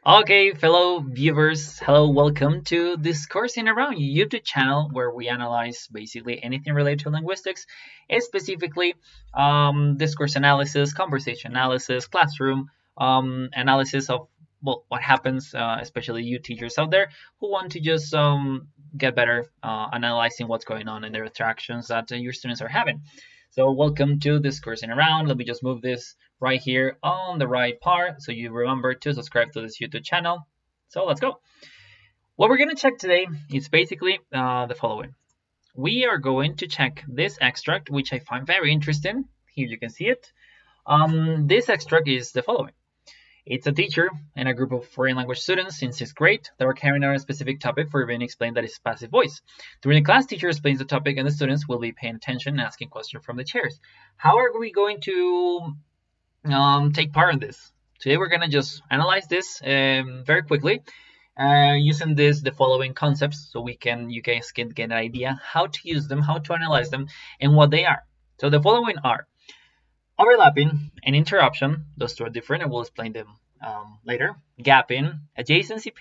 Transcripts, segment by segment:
Okay, fellow viewers, hello, welcome to Discoursing Around YouTube channel where we analyze basically anything related to linguistics, specifically discourse analysis, conversation analysis, classroom analysis of what happens, especially you teachers out there who want to just get better analyzing what's going on in their interactions that your students are having. So welcome to Discoursing Around. Let me just move this right here on the right part so you remember to subscribe to this YouTube channel. So let's go. What we're going to check today is basically the following. We are going to check this extract, which I find very interesting. Here you can see it. This extract is the following. It's a teacher and a group of foreign language students in 6th grade that are carrying out a specific topic for being explained that is passive voice. During the class, teacher explains the topic and the students will be paying attention and asking questions from the chairs. How are we going to take part in this? Today we're going to just analyze this very quickly using the following concepts so you guys can get an idea how to use them, how to analyze them, and what they are. So the following are overlapping and interruption. Those two are different. I will explain them later. Gapping, adjacency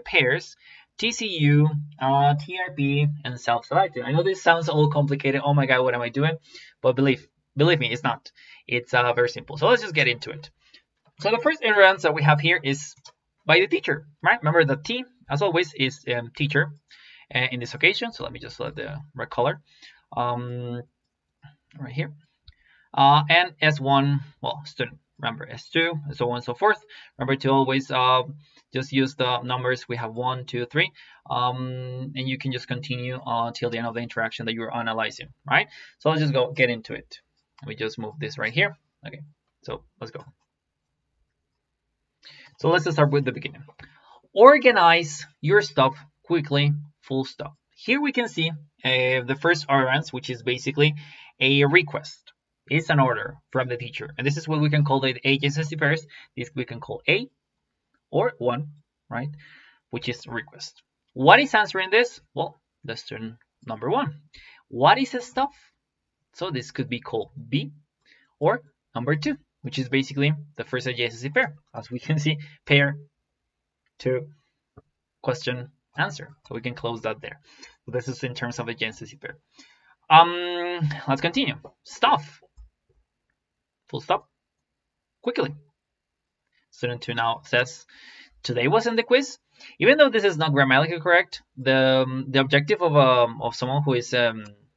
pairs, TCU, TRP, and self-selected. I know this sounds all complicated. Oh my god, what am I doing? But believe me, it's not. It's very simple. So let's just get into it. So the first inference that we have here is by the teacher, right? Remember the T, as always, is teacher in this occasion. So let me just select the red color right here. And S1, well, student. Remember S2, and so on and so forth. Remember to always just use the numbers. We have 1, 2, 3, and you can just continue till the end of the interaction that you're analyzing, right? So let's just get into it. We just move this right here. Okay, so let's go. So let's start with the beginning. Organize your stuff quickly, full stop. Here we can see the first utterance, which is basically a request. It's an order from the teacher. And this is what we can call the adjacency pairs. This we can call A or 1, right? Which is request. What is answering this? Well, the student number 1. What is the stuff? So this could be called B or number 2, which is basically the first adjacency pair. As we can see, pair to question answer. So we can close that there. So this is in terms of adjacency pair. Let's continue. Stuff. Full stop. Quickly. Student 2 now says, today wasn't the quiz. Even though this is not grammatically correct, the objective of someone who is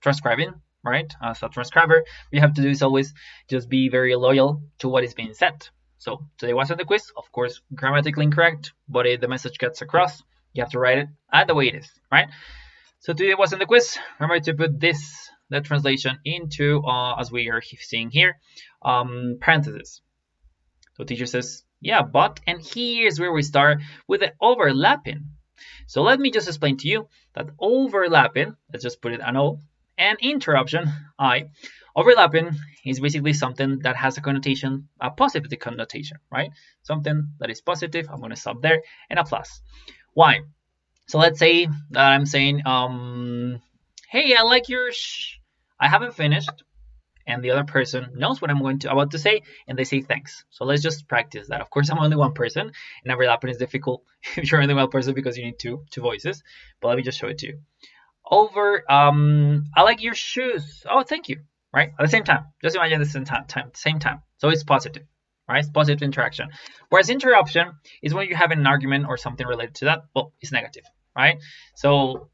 transcribing, right, as a transcriber, we have to do is always just be very loyal to what is being said. So today wasn't the quiz, of course, grammatically incorrect, but the message gets across. You have to write it the way it is, right? So today wasn't the quiz. Remember to put the translation into, as we are seeing here, parentheses. So teacher says, yeah, but, and here's where we start with the overlapping. So let me just explain to you that overlapping, let's just put it an O, and interruption, I. Overlapping is basically something that has a connotation, a positive connotation, right? Something that is positive, I'm going to stop there, and a plus. Why? So let's say that I'm saying, hey, I like your I haven't finished, and the other person knows what I'm about to say, and they say thanks. So let's just practice that. Of course, I'm only one person, and overlapping is difficult if you're only one person because you need two voices. But let me just show it to you. I like your shoes. Oh, thank you. Right? At the same time. Just imagine this same time. So it's positive. Right? It's positive interaction. Whereas interruption is when you have an argument or something related to that. Well, it's negative. Right? So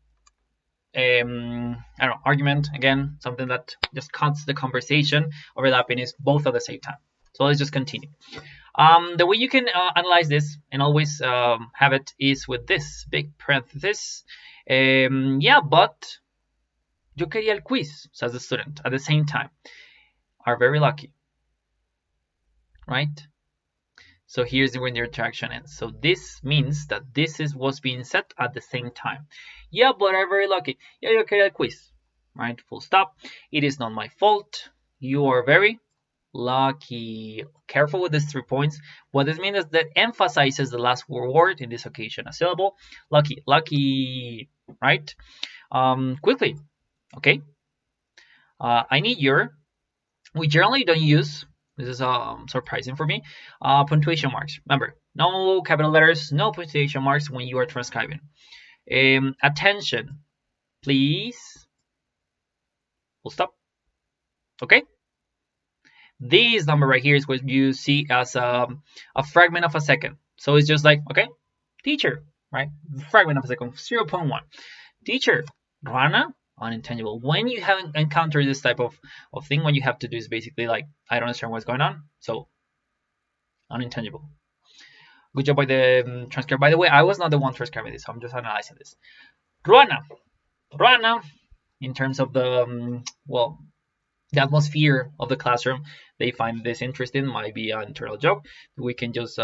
I don't know, argument, again, something that just cuts the conversation. Overlapping is both at the same time. So let's just continue. The way you can analyze this and always have it is with this big parenthesis. Yeah, but yo quería el quiz, says the student at the same time. Are very lucky, right? So here's when the interaction ends. So this means that this is what's being said at the same time. Yeah, but I'm very lucky. Yeah, yo quería el quiz, right? Full stop. It is not my fault. You are very lucky. Careful with these 3 points. What this means is that emphasizes the last word, in this occasion a syllable. Lucky, right? Quickly, okay. I need your. We generally don't use. This is surprising for me. Punctuation marks. Remember, No capital letters, no punctuation marks when you are transcribing. Attention, please. We'll stop. Okay. This number right here is what you see as a fragment of a second. So it's just like, okay, teacher, right? Fragment of a second, 0.1. Teacher, Rana, unintelligible. When you have encountered this type of thing, what you have to do is basically like, I don't understand what's going on. So, unintelligible. Good job by the transcriber. By the way, I was not the one transcribing this, so I'm just analyzing this. Rana, Rana, in terms of the, well, the atmosphere of the classroom, they find this interesting. Might be an internal joke. We can just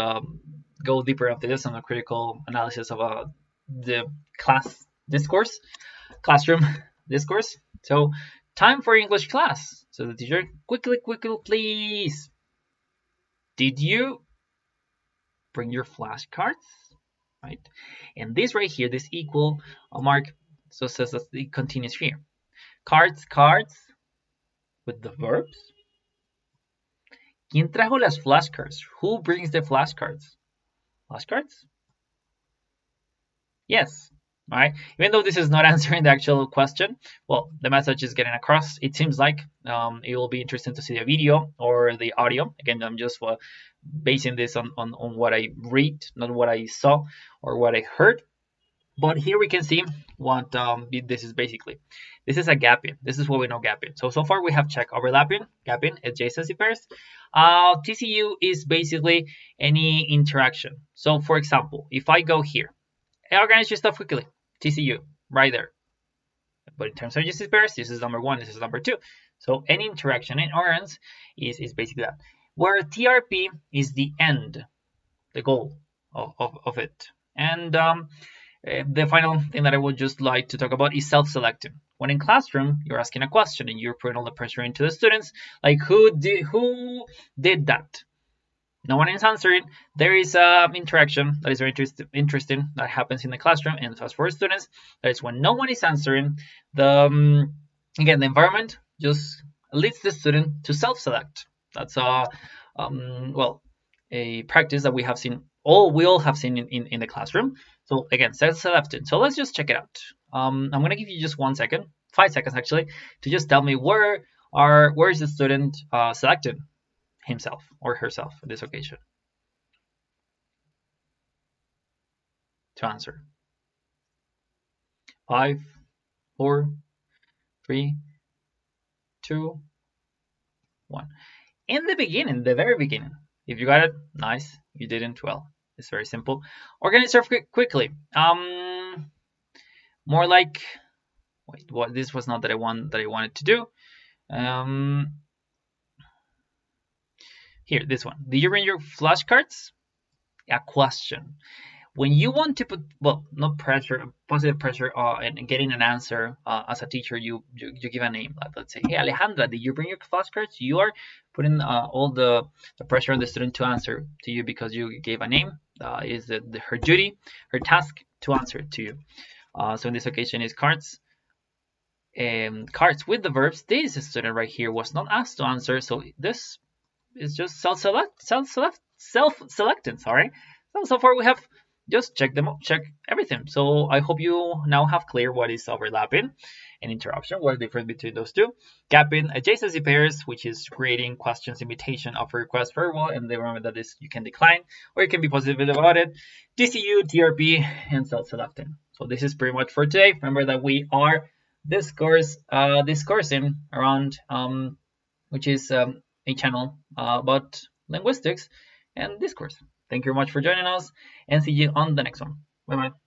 go deeper into this on a critical analysis of the classroom discourse. So, time for English class. So the teacher, quickly, please. Did you bring your flashcards? Right? And this right here, this equal mark, so says that it continues here. Cards with the verbs. ¿Quién trajo las flashcards? Who brings the flashcards? Flashcards? Yes. All right. Even though this is not answering the actual question, well, the message is getting across. It seems like it will be interesting to see the video or the audio. Again, I'm just basing this on what I read, not what I saw or what I heard. But here we can see what this is basically. This is a gapping. This is what we know gapping. So far we have checked overlapping, gapping, adjacency pairs. TCU is basically any interaction. So for example, if I go here, organize your stuff quickly. TCU, right there. But in terms of adjacency pairs, this is number 1, this is number 2. So any interaction in orange is basically that. Where TRP is the end, the goal of it. And the final thing that I would just like to talk about is self-selecting. When in classroom, you're asking a question and you're putting all the pressure into the students, like who did that? No one is answering. There is interaction that is very interesting that happens in the classroom, and as for students, that is when no one is answering. The again, the environment just leads the student to self-select. That's well, a practice that we have seen. We all have seen in the classroom. So again, self-selecting. So let's just check it out. I'm gonna give you just 1 second, 5 seconds actually, to just tell me where is the student selected himself or herself on this occasion to answer. 5, 4, 3, 2, 1. In the beginning, the very beginning. If you got it, nice. You didn't, well, it's very simple. Organize yourself quickly. More like, wait, what? This was not that I wanted to do. Here, this one. Did you bring your flashcards? A question. When you want to put, well, not pressure, positive pressure and getting an answer as a teacher, you give a name. Like, let's say, hey, Alejandra, did you bring your flashcards? You are putting all the pressure on the student to answer to you because you gave a name. Is her duty, her task to answer to you. So in this occasion is cards. Cards with the verbs. This student right here was not asked to answer, so this is just self-selecting. Sorry. So far we have just check everything. So I hope you now have clear what is overlapping and interruption, what is the difference between those two. Gapping, adjacency pairs, which is creating questions, invitation, offer, request, verbal, and remember that this you can decline or you can be positive about it. TCU, TRP, and self-selecting. So this is pretty much for today. Remember that we are discoursing around, which is a channel about linguistics and discourse. Thank you very much for joining us and see you on the next one. Bye bye.